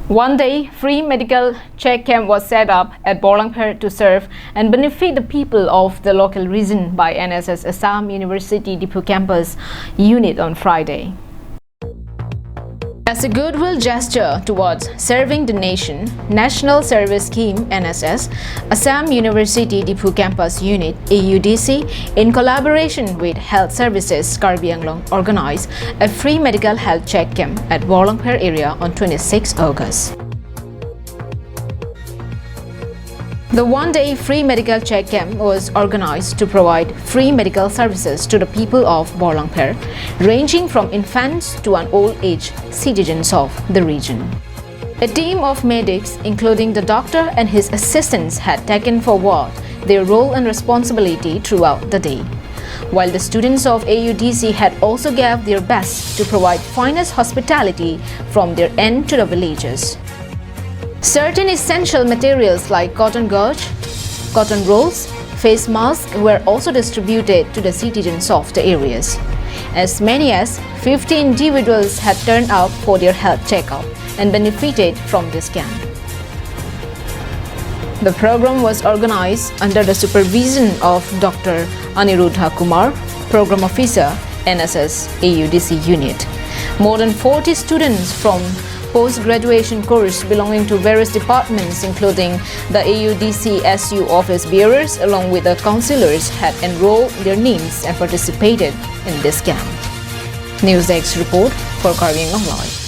One-day free medical check camp was set up at Borlangpher to serve and benefit the people of the local region by NSS Assam University Diphu Campus Unit on Friday. As a goodwill gesture towards serving the nation, National Service Scheme NSS Assam University Diphu Campus Unit AUDC, in collaboration with Health Services Karbi Anglong, organized a free medical health check camp at Borlangpher area on 26 August. The one-day free medical check camp was organized to provide free medical services to the people of Borlangpher, ranging from infants to an old-age citizens of the region. A team of medics, including the doctor and his assistants, had taken forward their role and responsibility throughout the day, while the students of AUDC had also gave their best to provide finest hospitality from their end to the villages. Certain essential materials like cotton gauze, cotton rolls, face masks were also distributed to the citizens of the areas. As many as 50 individuals had turned out for their health checkup and benefited from this camp. The program was organized under the supervision of Dr. Aniruddha Kumar, Program Officer, NSS AUDC Unit. More than 40 students from post-graduation course belonging to various departments, including the AUDC SU office bearers, along with the councillors, had enrolled their names and participated in this camp. News Desk report for Karbi Anglong Live.